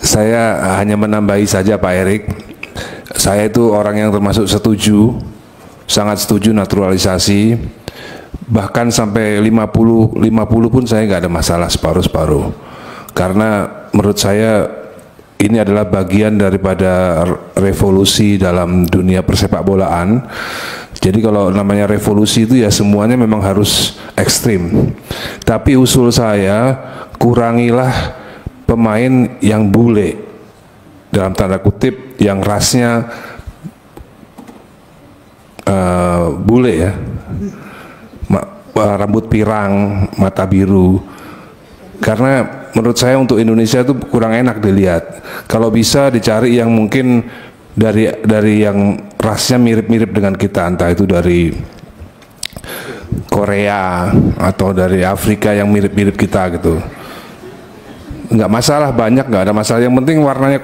Saya hanya menambahi saja Pak Erik. Saya itu orang yang termasuk setuju, sangat setuju naturalisasi. Bahkan sampai 50 pun saya nggak ada masalah separuh-separuh. Karena menurut saya ini adalah bagian daripada revolusi dalam dunia persepak bolaan. Jadi kalau namanya revolusi itu ya semuanya memang harus ekstrim. Tapi usul saya, kurangilah pemain yang bule, dalam tanda kutip, yang rasnya bule ya, rambut pirang, mata biru. Karena menurut saya untuk Indonesia itu kurang enak dilihat. Kalau bisa dicari yang mungkin dari yang rasnya mirip-mirip dengan kita, entah itu dari Korea atau dari Afrika yang mirip-mirip kita gitu. Nggak masalah, banyak nggak ada masalah. Yang penting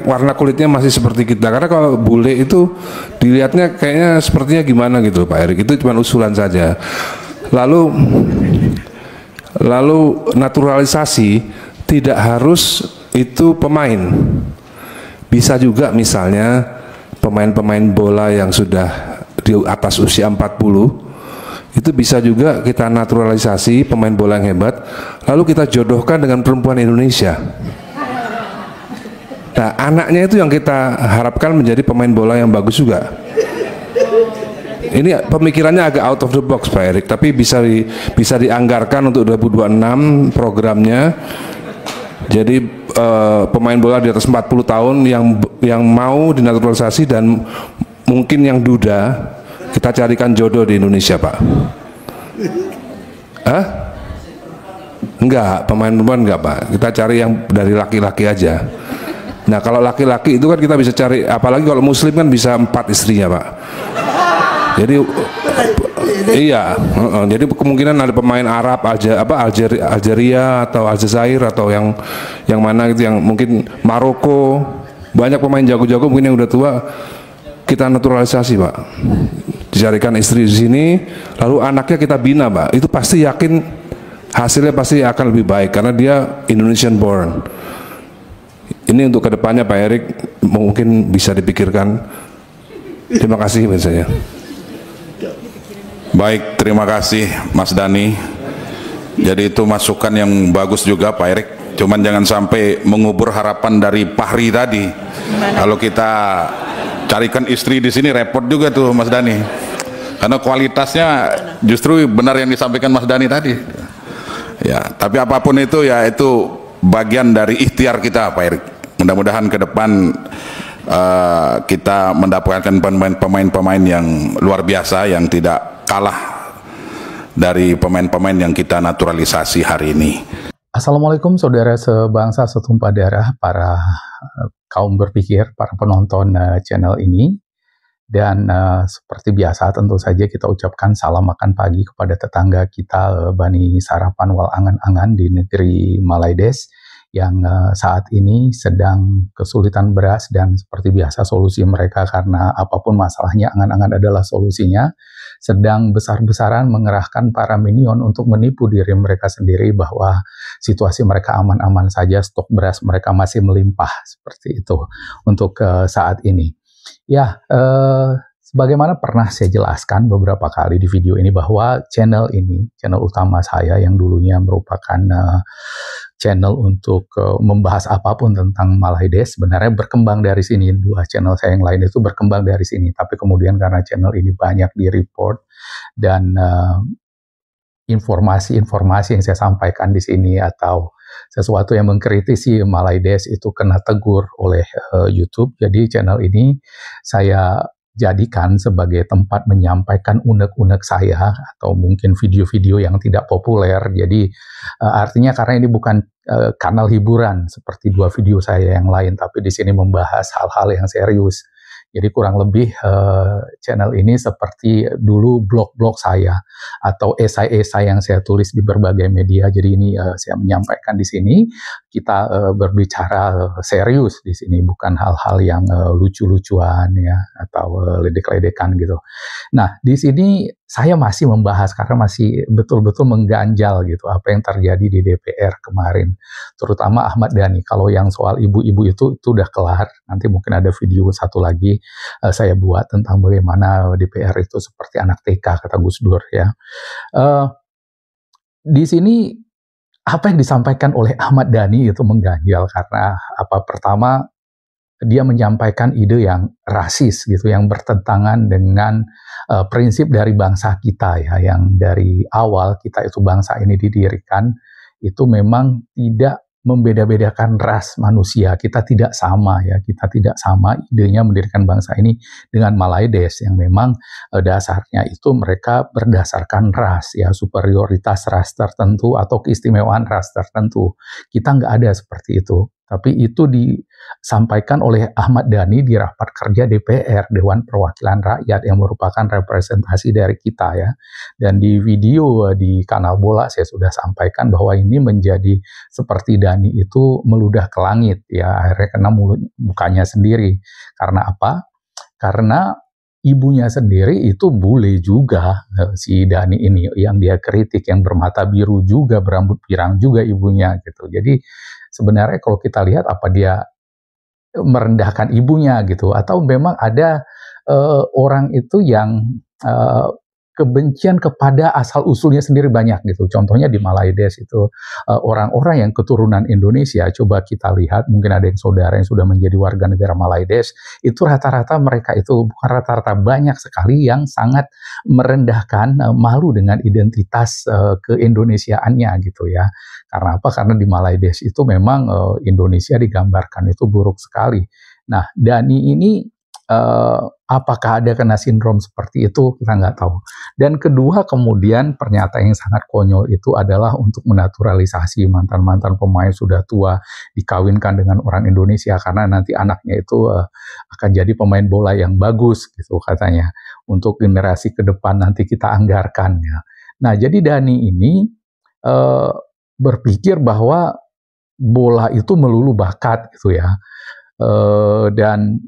warna kulitnya masih seperti kita. Karena kalau bule itu dilihatnya kayaknya sepertinya gimana gitu Pak Erik. Itu cuma usulan saja. Lalu naturalisasi tidak harus itu pemain. Bisa juga misalnya pemain-pemain bola yang sudah di atas usia 40, itu bisa juga kita naturalisasi pemain bola yang hebat, lalu kita jodohkan dengan perempuan Indonesia. Nah, anaknya itu yang kita harapkan menjadi pemain bola yang bagus juga. Ini pemikirannya agak out of the box Pak Erik, tapi bisa dianggarkan untuk 2026 programnya. Jadi pemain bola di atas 40 tahun yang mau dinaturalisasi dan mungkin yang duda, kita carikan jodoh di Indonesia Pak. Hah? Enggak, pemain-pemain enggak Pak. Kita cari yang dari laki-laki aja. Nah kalau laki-laki itu kan kita bisa cari, apalagi kalau muslim kan bisa 4 istrinya Pak. Jadi iya, jadi kemungkinan ada pemain Arab, Algeria atau Aljazair atau yang mana gitu, yang mungkin Maroko, banyak pemain jago-jago mungkin yang udah tua, kita naturalisasi Pak. Dicarikan istri di sini, lalu anaknya kita bina Pak. Itu pasti yakin hasilnya pasti akan lebih baik karena dia Indonesian born. Ini untuk kedepannya Pak Erik mungkin bisa dipikirkan. Terima kasih misalnya. Baik, terima kasih Mas Dhani. Jadi itu masukan yang bagus juga Pak Erik. Cuman jangan sampai mengubur harapan dari Fahri tadi. Kalau kita carikan istri di sini repot juga tuh Mas Dhani. Karena kualitasnya justru benar yang disampaikan Mas Dhani tadi. Ya, tapi apapun itu ya itu bagian dari ikhtiar kita Pak Erik. Mudah-mudahan ke depan kita mendapatkan pemain-pemain yang luar biasa yang tidak kalah dari pemain-pemain yang kita naturalisasi hari ini. Assalamualaikum saudara sebangsa setumpah darah, para kaum berpikir, para penonton channel ini. Dan seperti biasa tentu saja kita ucapkan salam makan pagi kepada tetangga kita Bani Sarapan wal Angan-Angan di negeri Malaides yang saat ini sedang kesulitan beras, dan seperti biasa solusi mereka, karena apapun masalahnya Angan-Angan adalah solusinya, sedang besar-besaran mengerahkan para minion untuk menipu diri mereka sendiri bahwa situasi mereka aman-aman saja, stok beras mereka masih melimpah, seperti itu untuk saat ini. Ya, sebagaimana pernah saya jelaskan beberapa kali di video ini bahwa channel ini, channel utama saya yang dulunya merupakan channel untuk membahas apapun tentang Malaides, sebenarnya berkembang dari sini. Dua channel saya yang lain itu berkembang dari sini, tapi kemudian karena channel ini banyak di-report dan informasi-informasi yang saya sampaikan di sini atau sesuatu yang mengkritisi Malaides itu kena tegur oleh YouTube. Jadi channel ini saya jadikan sebagai tempat menyampaikan unek-unek saya atau mungkin video-video yang tidak populer. Jadi artinya karena ini bukan kanal hiburan seperti dua video saya yang lain, tapi di sini membahas hal-hal yang serius. Jadi kurang lebih channel ini seperti dulu blog-blog saya atau esai-esai yang saya tulis di berbagai media. Jadi ini saya menyampaikan di sini, kita berbicara serius di sini, bukan hal-hal yang lucu-lucuan ya atau ledek-ledekan gitu. Nah, di sini saya masih membahas karena masih betul-betul mengganjal gitu apa yang terjadi di DPR kemarin, terutama Ahmad Dhani. Kalau yang soal ibu-ibu itu udah kelar. Nanti mungkin ada video satu lagi saya buat tentang bagaimana DPR itu seperti anak TK kata Gus Dur ya. Di sini apa yang disampaikan oleh Ahmad Dhani itu mengganjal karena pertama dia menyampaikan ide yang rasis gitu, yang bertentangan dengan prinsip dari bangsa kita ya, yang dari awal kita itu bangsa ini didirikan itu memang tidak membeda-bedakan ras manusia. Kita tidak sama ya, kita tidak sama idenya mendirikan bangsa ini dengan Malaides yang memang dasarnya itu mereka berdasarkan ras ya, superioritas ras tertentu atau keistimewaan ras tertentu. Kita nggak ada seperti itu. Tapi itu disampaikan oleh Ahmad Dhani di rapat kerja DPR, Dewan Perwakilan Rakyat, yang merupakan representasi dari kita ya. Dan di video di Kanal Bola saya sudah sampaikan bahwa ini menjadi seperti Dhani itu meludah ke langit ya, akhirnya kena mukanya sendiri. Karena apa? Karena ibunya sendiri itu bule juga, si Dhani ini yang dia kritik, yang bermata biru juga, berambut pirang juga ibunya gitu. Jadi sebenarnya kalau kita lihat apa dia merendahkan ibunya gitu, atau memang ada orang itu yang kebencian kepada asal-usulnya sendiri banyak gitu. Contohnya di Malaides itu orang-orang yang keturunan Indonesia, coba kita lihat, mungkin ada yang saudara yang sudah menjadi warga negara Malaides, itu rata-rata mereka itu, bukan rata-rata, banyak sekali yang sangat merendahkan, malu dengan identitas keindonesiaannya gitu ya. Karena apa? Karena di Malaides itu memang Indonesia digambarkan itu buruk sekali. Nah, Dhani ini apakah ada kena sindrom seperti itu, kita nggak tahu. Dan kedua, kemudian pernyataan yang sangat konyol itu adalah untuk menaturalisasi mantan-mantan pemain sudah tua dikawinkan dengan orang Indonesia karena nanti anaknya itu akan jadi pemain bola yang bagus gitu katanya, untuk generasi ke depan nanti kita anggarkan ya. Nah, jadi Dhani ini berpikir bahwa bola itu melulu bakat gitu ya, dan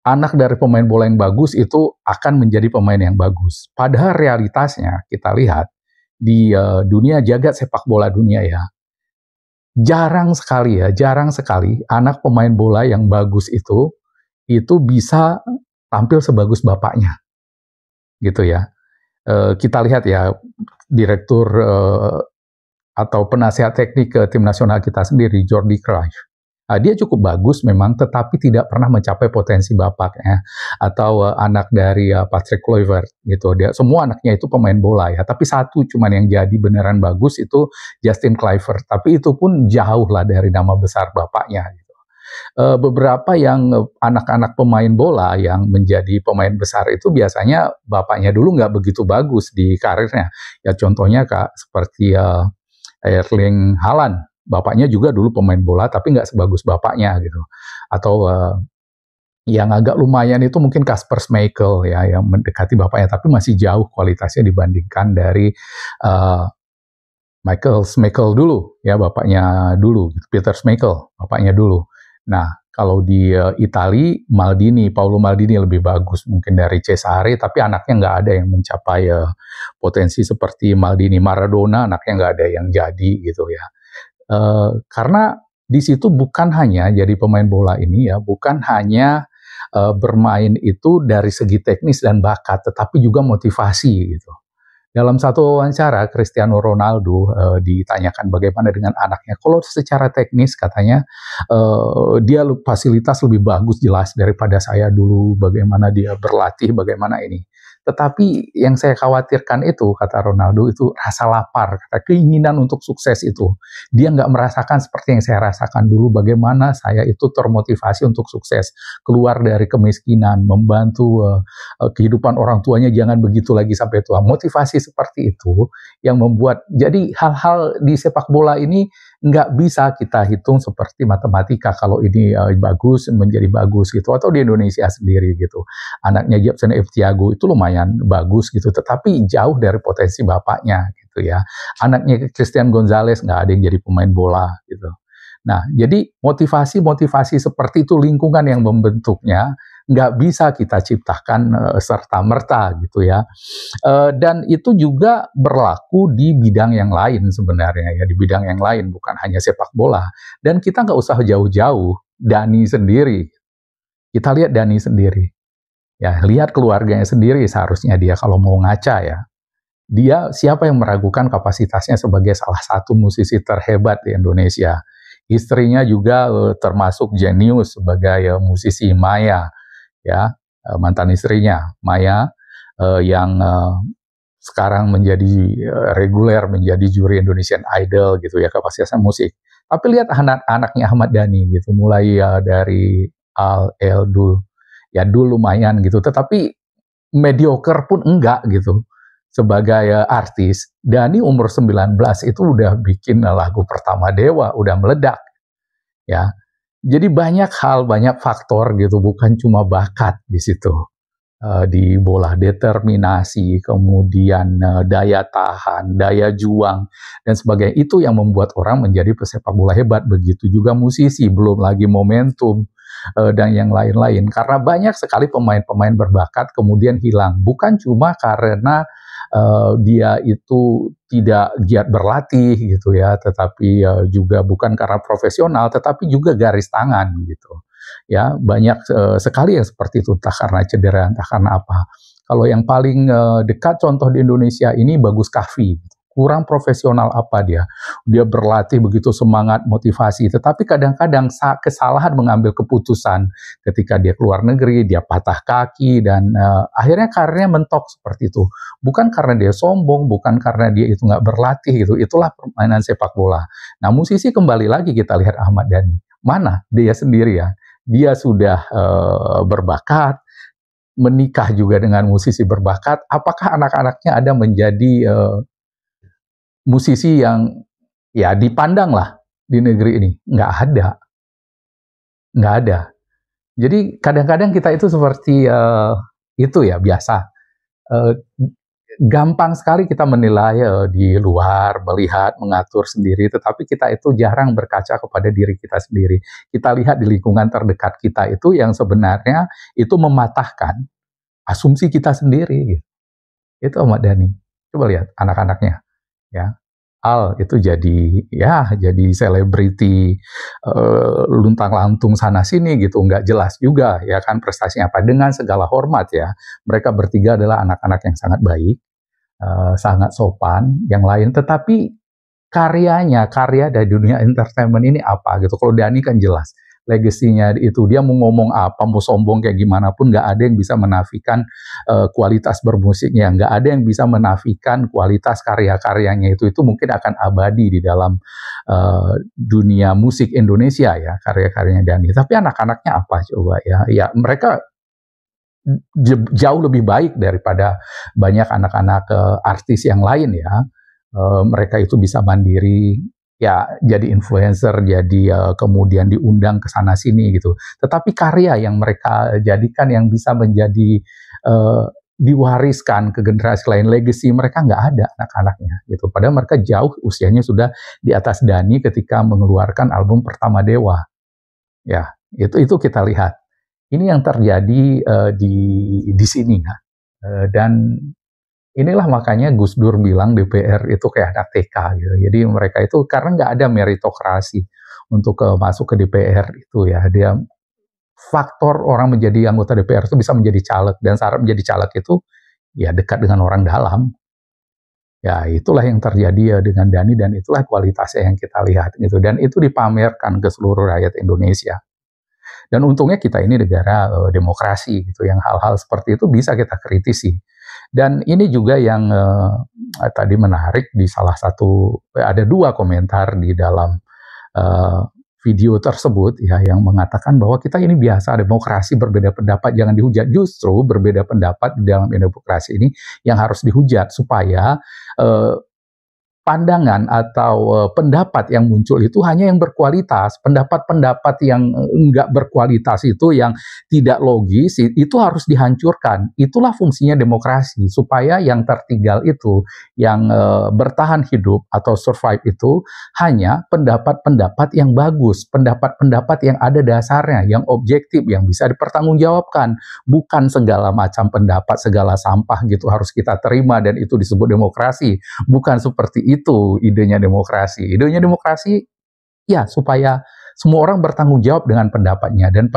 anak dari pemain bola yang bagus itu akan menjadi pemain yang bagus. Padahal realitasnya kita lihat di dunia jagat sepak bola dunia ya, jarang sekali anak pemain bola yang bagus itu bisa tampil sebagus bapaknya, gitu ya. Kita lihat ya, direktur atau penasehat teknik ke tim nasional kita sendiri, Jordi Cruyff. Dia cukup bagus memang, tetapi tidak pernah mencapai potensi bapaknya. Atau anak dari Patrick Kluivert gitu. Dia semua anaknya itu pemain bola ya, tapi satu cuman yang jadi beneran bagus itu Justin Kluivert. Tapi itu pun jauh lah dari nama besar bapaknya gitu. Beberapa yang anak-anak pemain bola yang menjadi pemain besar itu biasanya bapaknya dulu nggak begitu bagus di karirnya. Ya contohnya seperti Erling Haaland. Bapaknya juga dulu pemain bola, tapi nggak sebagus bapaknya gitu. Atau yang agak lumayan itu mungkin Kasper Schmeichel ya, yang mendekati bapaknya, tapi masih jauh kualitasnya dibandingkan dari Michael Schmeichel dulu ya, bapaknya dulu, Peter Schmeichel, bapaknya dulu. Nah, kalau di Itali, Paolo Maldini lebih bagus mungkin dari Cesare, tapi anaknya nggak ada yang mencapai potensi seperti Maldini. Maradona anaknya nggak ada yang jadi gitu ya. Karena di situ bukan hanya jadi pemain bola ini ya, bukan hanya bermain itu dari segi teknis dan bakat, tetapi juga motivasi gitu. Dalam satu wawancara, Cristiano Ronaldo ditanyakan bagaimana dengan anaknya. Kalau secara teknis katanya dia fasilitas lebih bagus jelas daripada saya dulu, bagaimana dia berlatih, bagaimana ini. Tetapi yang saya khawatirkan itu, kata Ronaldo, itu rasa lapar, kata keinginan untuk sukses itu. Dia nggak merasakan seperti yang saya rasakan dulu, bagaimana saya itu termotivasi untuk sukses, keluar dari kemiskinan, membantu kehidupan orang tuanya jangan begitu lagi sampai tua. Motivasi seperti itu yang membuat, jadi hal-hal di sepak bola ini nggak bisa kita hitung seperti matematika, kalau ini bagus menjadi bagus gitu, atau di Indonesia sendiri gitu. Anaknya Jepsen F. Thiago itu lumayan bagus gitu, tetapi jauh dari potensi bapaknya gitu ya. Anaknya Christian Gonzalez nggak ada yang jadi pemain bola gitu. Nah, jadi motivasi-motivasi seperti itu, lingkungan yang membentuknya nggak bisa kita ciptakan serta-merta gitu ya. Dan itu juga berlaku di bidang yang lain sebenarnya ya, di bidang yang lain, bukan hanya sepak bola. Dan kita nggak usah jauh-jauh, Dani sendiri. Kita lihat Dani sendiri. Ya, lihat keluarganya sendiri seharusnya dia kalau mau ngaca ya. Dia siapa yang meragukan kapasitasnya sebagai salah satu musisi terhebat di Indonesia. Istrinya juga termasuk jenius sebagai musisi, Maya, ya, mantan istrinya Maya, yang sekarang menjadi reguler, menjadi juri Indonesian Idol gitu ya, kapasitasnya musik. Tapi lihat anak-anaknya Ahmad Dhani gitu, mulai dari Al, El, Dul, ya Dul lumayan gitu, tetapi mediocre pun enggak gitu. Sebagai artis, Dhani umur 19 itu udah bikin lagu pertama Dewa, udah meledak ya. Jadi banyak hal, banyak faktor gitu, bukan cuma bakat di situ. Di bola, determinasi, kemudian daya tahan, daya juang, dan sebagainya. Itu yang membuat orang menjadi pesepak bola hebat. Begitu juga musisi, belum lagi momentum, dan yang lain-lain. Karena banyak sekali pemain-pemain berbakat kemudian hilang. Bukan cuma karena dia itu tidak giat berlatih gitu ya, tetapi juga bukan karena profesional, tetapi juga garis tangan gitu. Ya, banyak sekali yang seperti itu, entah karena cedera, entah karena apa. Kalau yang paling dekat contoh di Indonesia ini Bagus Kahvi, kurang profesional apa dia berlatih begitu semangat, motivasi, tetapi kadang-kadang kesalahan mengambil keputusan ketika dia keluar negeri, dia patah kaki, dan akhirnya karirnya mentok seperti itu. Bukan karena dia sombong, bukan karena dia itu nggak berlatih gitu, itulah permainan sepak bola. Nah, musisi kembali lagi kita lihat Ahmad Dhani, mana dia sendiri ya, dia sudah berbakat, menikah juga dengan musisi berbakat, apakah anak-anaknya ada menjadi musisi yang ya dipandang lah di negeri ini? Nggak ada. Jadi kadang-kadang kita itu seperti itu ya, biasa. Gampang sekali kita menilai di luar, melihat, mengatur sendiri, tetapi kita itu jarang berkaca kepada diri kita sendiri. Kita lihat di lingkungan terdekat kita itu yang sebenarnya itu mematahkan asumsi kita sendiri. Gitu. Itu Ahmad Dhani. Coba lihat anak-anaknya. Ya, Al itu jadi selebriti luntang-lantung sana sini gitu, nggak jelas juga ya kan prestasinya apa. Dengan segala hormat ya, mereka bertiga adalah anak-anak yang sangat baik, sangat sopan, yang lain, tetapi karya dari dunia entertainment ini apa gitu. Kalau Dhani kan jelas legasinya itu, dia mau ngomong apa, mau sombong kayak gimana pun, nggak ada yang bisa menafikan kualitas bermusiknya, nggak ada yang bisa menafikan kualitas karya-karyanya itu mungkin akan abadi di dalam dunia musik Indonesia ya, karya-karyanya Dhani. Tapi anak-anaknya apa coba ya, ya mereka jauh lebih baik daripada banyak anak-anak artis yang lain ya. Mereka itu bisa mandiri, ya jadi influencer, jadi kemudian diundang ke sana sini gitu. Tetapi karya yang mereka jadikan yang bisa menjadi diwariskan ke generasi lain, legacy mereka nggak ada anak-anaknya gitu. Padahal mereka jauh usianya sudah di atas Dhani ketika mengeluarkan album pertama Dewa. Ya, itu kita lihat. Ini yang terjadi di sini ya. Dan inilah makanya Gus Dur bilang DPR itu kayak anak TK gitu. Jadi mereka itu karena nggak ada meritokrasi untuk masuk ke DPR itu ya. Dia faktor orang menjadi anggota DPR itu bisa menjadi caleg, dan syarat menjadi caleg itu ya dekat dengan orang dalam. Ya itulah yang terjadi ya dengan Dhani, dan itulah kualitasnya yang kita lihat gitu. Dan itu dipamerkan ke seluruh rakyat Indonesia. Dan untungnya kita ini negara demokrasi gitu, yang hal-hal seperti itu bisa kita kritisi. Dan ini juga yang tadi menarik di salah satu, ada 2 komentar di dalam video tersebut ya, yang mengatakan bahwa kita ini biasa demokrasi, berbeda pendapat jangan dihujat. Justru berbeda pendapat di dalam demokrasi ini yang harus dihujat, supaya pandangan atau pendapat yang muncul itu hanya yang berkualitas. Pendapat-pendapat yang enggak berkualitas itu, yang tidak logis, itu harus dihancurkan. Itulah fungsinya demokrasi, supaya yang tertinggal itu, yang bertahan hidup atau survive itu, hanya pendapat-pendapat yang bagus, pendapat-pendapat yang ada dasarnya, yang objektif, yang bisa dipertanggungjawabkan. Bukan segala macam pendapat, segala sampah gitu harus kita terima dan itu disebut demokrasi. Bukan seperti itu idenya demokrasi. Idenya demokrasi ya supaya semua orang bertanggung jawab dengan pendapatnya, dan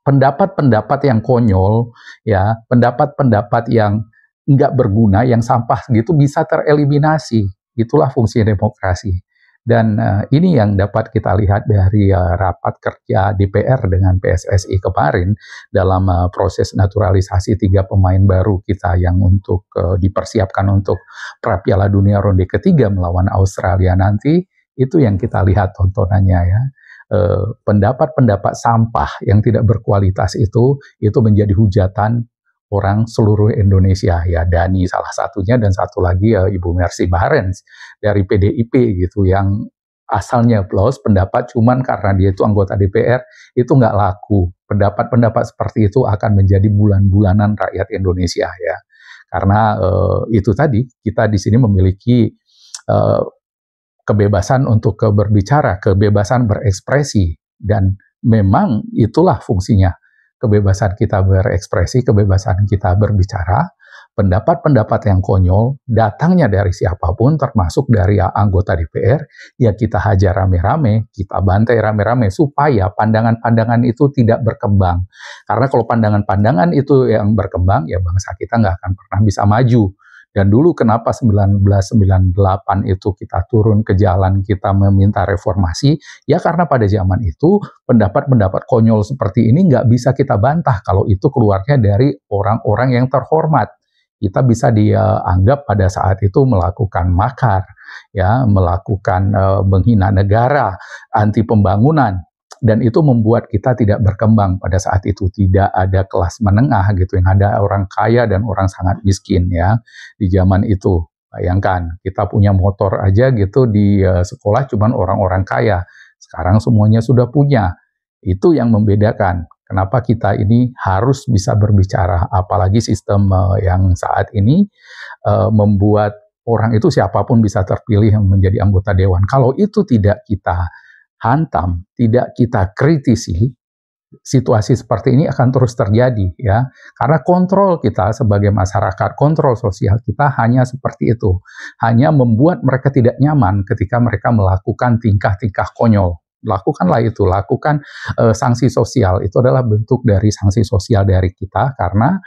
pendapat-pendapat yang konyol, ya, pendapat-pendapat yang nggak berguna, yang sampah gitu bisa tereliminasi. Itulah fungsi demokrasi. Dan ini yang dapat kita lihat dari rapat kerja DPR dengan PSSI kemarin dalam proses naturalisasi 3 pemain baru kita yang untuk dipersiapkan untuk pra Piala Dunia ronde ketiga melawan Australia nanti. Itu yang kita lihat tontonannya ya. Pendapat-pendapat sampah yang tidak berkualitas itu menjadi hujatan orang seluruh Indonesia, ya. Dani salah satunya, dan satu lagi Ibu Mercy Barens dari PDIP gitu, yang asalnya plus pendapat cuman karena dia itu anggota DPR itu nggak laku. Pendapat-pendapat seperti itu akan menjadi bulan-bulanan rakyat Indonesia, ya. Karena itu tadi, kita di sini memiliki kebebasan untuk berbicara, kebebasan berekspresi, dan memang itulah fungsinya. Kebebasan kita berekspresi, kebebasan kita berbicara, pendapat-pendapat yang konyol, datangnya dari siapapun, termasuk dari anggota DPR, ya kita hajar rame-rame, kita bantai rame-rame, supaya pandangan-pandangan itu tidak berkembang. Karena kalau pandangan-pandangan itu yang berkembang, ya bangsa kita nggak akan pernah bisa maju. Dan dulu kenapa 1998 itu kita turun ke jalan, kita meminta reformasi, ya karena pada zaman itu pendapat-pendapat konyol seperti ini nggak bisa kita bantah kalau itu keluarnya dari orang-orang yang terhormat. Kita bisa dianggap pada saat itu melakukan makar, ya, melakukan menghina negara, anti pembangunan. Dan itu membuat kita tidak berkembang pada saat itu. Tidak ada kelas menengah gitu, yang ada orang kaya dan orang sangat miskin, ya, di zaman itu. Bayangkan, kita punya motor aja gitu di sekolah cuman orang-orang kaya. Sekarang semuanya sudah punya. Itu yang membedakan. Kenapa kita ini harus bisa berbicara, apalagi sistem yang saat ini membuat orang itu siapapun bisa terpilih menjadi anggota dewan. Kalau itu tidak kita hantam, tidak kita kritisi, situasi seperti ini akan terus terjadi, ya. Karena kontrol kita sebagai masyarakat, kontrol sosial kita hanya seperti itu. Hanya membuat mereka tidak nyaman ketika mereka melakukan tingkah-tingkah konyol. Lakukanlah itu, lakukan sanksi sosial. Itu adalah bentuk dari sanksi sosial dari kita, karena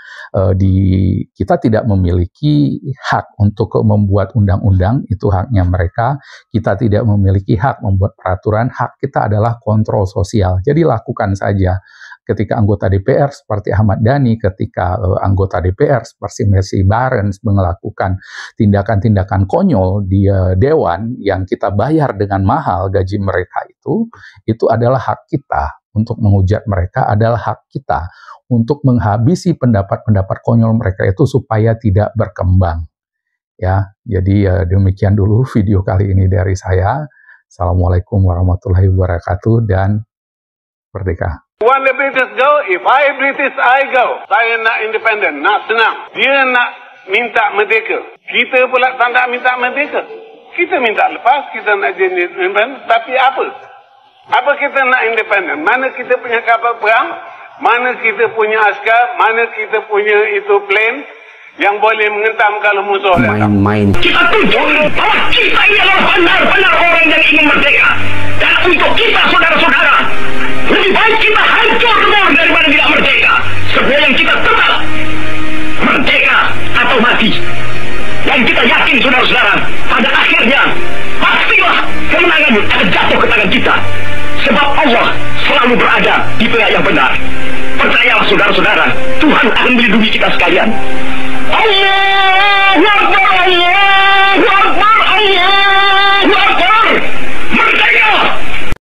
kita tidak memiliki hak untuk membuat undang-undang, itu haknya mereka. Kita tidak memiliki hak membuat peraturan, hak kita adalah kontrol sosial. Jadi lakukan saja. Ketika anggota DPR seperti Ahmad Dhani, ketika anggota DPR seperti Mercy Barens melakukan tindakan-tindakan konyol di dewan yang kita bayar dengan mahal gaji mereka, itu adalah hak kita untuk menghujat mereka, adalah hak kita untuk menghabisi pendapat-pendapat konyol mereka itu supaya tidak berkembang. Ya, jadi demikian dulu video kali ini dari saya. Assalamualaikum warahmatullahi wabarakatuh dan merdeka. Want the British go? If I British, I go. Saya nak independen, nak senang. Dia nak minta merdeka. Kita pula tak nak minta merdeka. Kita minta lepas, kita nak jadi independen. Tapi apa? Apa kita nak independen? Mana kita punya kapal perang? Mana kita punya askar? Mana kita punya itu plane yang boleh mengentam kalau musuh datang? Main-main. Kita tunjukkan bahwa kita ini adalah benar-benar orang yang ingin merdeka. Dan untuk kita, saudara-saudara, lebih baik kita hancur dulu daripada tidak merdeka. Sebab yang kita tetap merdeka atau mati. Dan kita yakin, saudara-saudara, pada akhirnya pastilah kemenangan akan jatuh ke tangan kita. Sebab Allah selalu berada di pihak yang benar. Percayalah, saudara-saudara, Tuhan akan melindungi kita sekalian. Allah